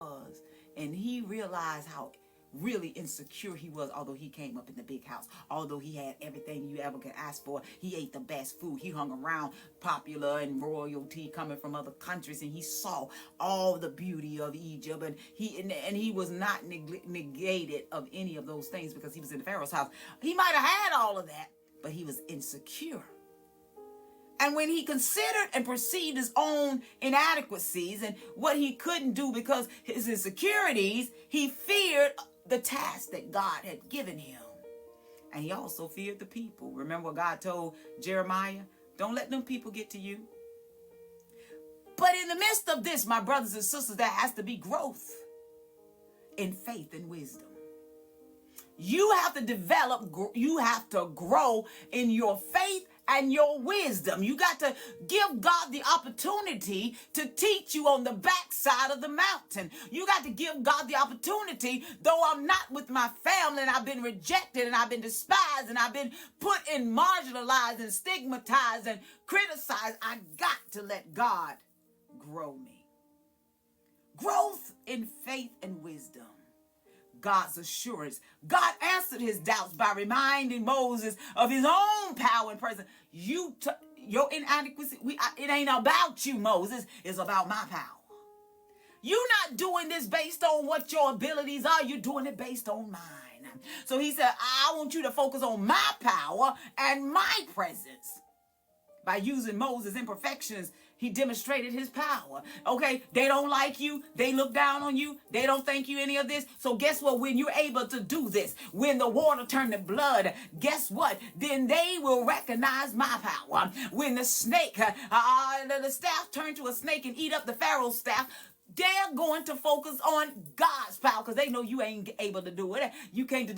was. And he realized how really insecure he was, although he came up in the big house, although he had everything you ever could ask for. He ate the best food. He hung around popular and royalty coming from other countries, and he saw all the beauty of Egypt, and he was not negated of any of those things because he was in the Pharaoh's house. He might have had all of that, but he was insecure. And when he considered and perceived his own inadequacies and what he couldn't do because his insecurities, he feared the task that God had given him. And he also feared the people. Remember what God told Jeremiah? Don't let them people get to you. But in the midst of this, my brothers and sisters, there has to be growth in faith and wisdom. You have to develop, you have to grow in your faith and your wisdom. You got to give God the opportunity to teach you on the backside of the mountain. You got to give God the opportunity, though I'm not with my family and I've been rejected and I've been despised and I've been put in marginalized and stigmatized and criticized, I got to let God grow me. Growth in faith and wisdom. God's assurance. God answered his doubts by reminding Moses of his own power and presence. Your inadequacy, it ain't about you, Moses. It's about my power. You're not doing this based on what your abilities are. You're doing it based on mine. So he said, I want you to focus on my power and my presence. By using Moses' imperfections, he demonstrated his power. Okay, they don't like you. They look down on you. They don't think you any of this. So guess what? When you're able to do this, when the water turned to blood, guess what? Then they will recognize my power. When the snake, the staff turned to a snake and eat up the Pharaoh's staff, they're going to focus on God's power because they know you ain't able to do it. You can't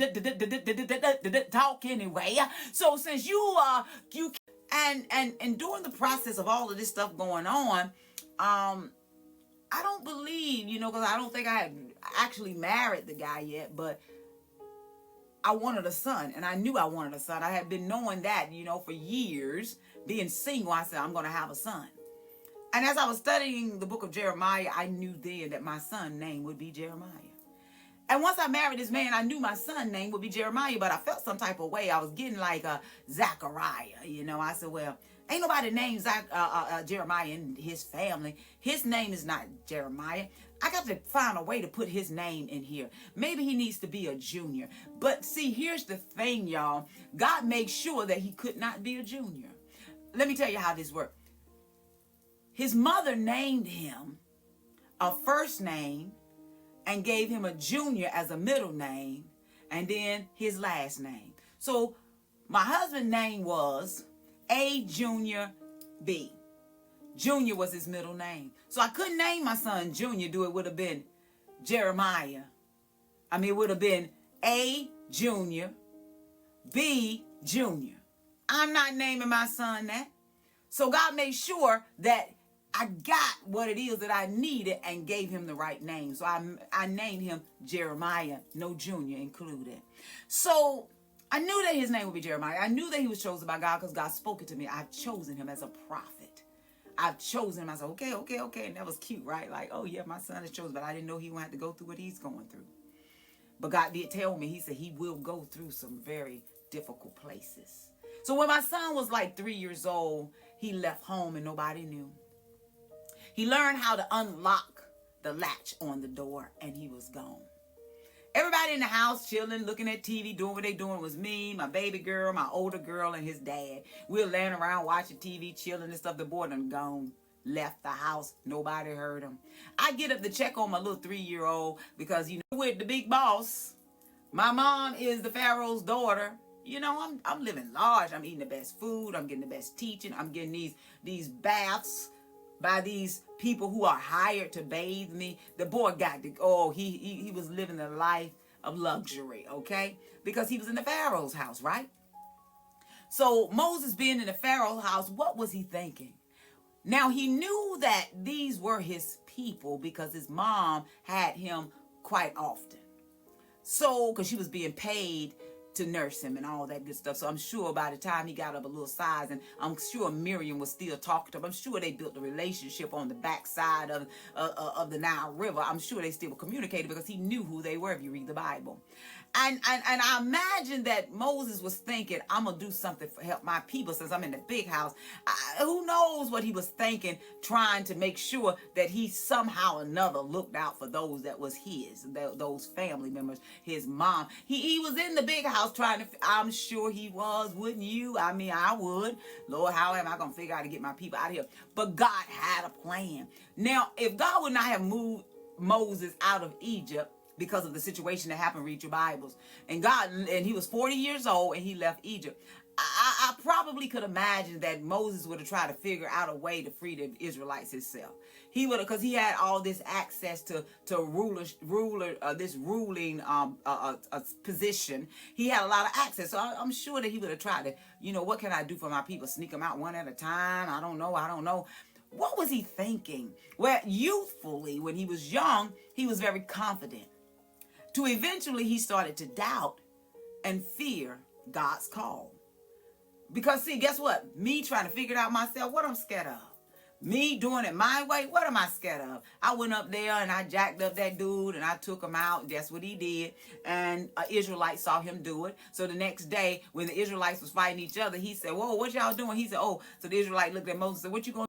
talk anyway. So since you and during the process of all of this stuff going on, I don't believe, because I don't think I had actually married the guy yet, but I wanted a son, and I knew I wanted a son. I had been knowing that, for years, being single. I said, I'm going to have a son. And as I was studying the book of Jeremiah, I knew then that my son's name would be Jeremiah. And once I married this man, I knew my son's name would be Jeremiah, but I felt some type of way. I was getting like a Zachariah, I said, well, ain't nobody named Jeremiah in his family. His name is not Jeremiah. I got to find a way to put his name in here. Maybe he needs to be a junior. But see, here's the thing, y'all. God made sure that he could not be a junior. Let me tell you how this worked. His mother named him a first name and gave him a junior as a middle name, and then his last name. So my husband's name was A Junior B. Junior was his middle name. So I couldn't name my son Junior. It would have been Jeremiah. It would have been A Junior, B Junior. I'm not naming my son that. So God made sure that I got what it is that I needed and gave him the right name. So I named him Jeremiah, no junior included. So I knew that his name would be Jeremiah. I knew that he was chosen by God because God spoke it to me. I've chosen him as a prophet. I've chosen him. I said, okay. And that was cute, right? Like, oh yeah, my son is chosen, but I didn't know he would have to go through what he's going through. But God did tell me, he said he will go through some very difficult places. So when my son was like 3 years old, he left home and nobody knew. He learned how to unlock the latch on the door, and he was gone. Everybody in the house chilling, looking at TV, doing what they doing was me, my baby girl, my older girl, and his dad. We were laying around watching TV, chilling and stuff. The boy done gone, left the house. Nobody heard him. I get up to check on my little 3-year-old because, with the big boss. My mom is the Pharaoh's daughter. I'm living large. I'm eating the best food. I'm getting the best teaching. I'm getting these baths by these people who are hired to bathe me. The boy he was living a life of luxury, okay? Because he was in the Pharaoh's house, right? So Moses being in the Pharaoh's house, what was he thinking? Now he knew that these were his people because his mom had him quite often. So, because she was being paid to nurse him and all that good stuff. So I'm sure by the time he got up a little size, and I'm sure Miriam was still talking to him. I'm sure they built a relationship on the backside of the Nile River. I'm sure they still communicated because he knew who they were if you read the Bible. And I imagine that Moses was thinking, I'm going to do something for help my people since I'm in the big house. Who knows what he was thinking, trying to make sure that he somehow or another looked out for those that was his, those family members, his mom. He was in the big house trying to, I'm sure he was, wouldn't you? I mean, I would. Lord, how am I going to figure out how to get my people out of here? But God had a plan. Now, if God would not have moved Moses out of Egypt, because of the situation that happened, read your Bibles. And he was 40 years old and he left Egypt. I probably could imagine that Moses would have tried to figure out a way to free the Israelites himself. He would have, because he had all this access to this ruling position. He had a lot of access. So I'm sure that he would have tried to, what can I do for my people? Sneak them out one at a time? I don't know. What was he thinking? Well, youthfully, when he was young, he was very confident. To eventually he started to doubt and fear God's call. Because see, guess what? Me trying to figure it out myself, what I'm scared of? Me doing it my way, what am I scared of? I went up there and I jacked up that dude and I took him out. That's what he did. And an Israelite saw him do it. So the next day when the Israelites was fighting each other, he said, whoa, what y'all doing? He said, oh, so the Israelite looked at Moses and said, what you going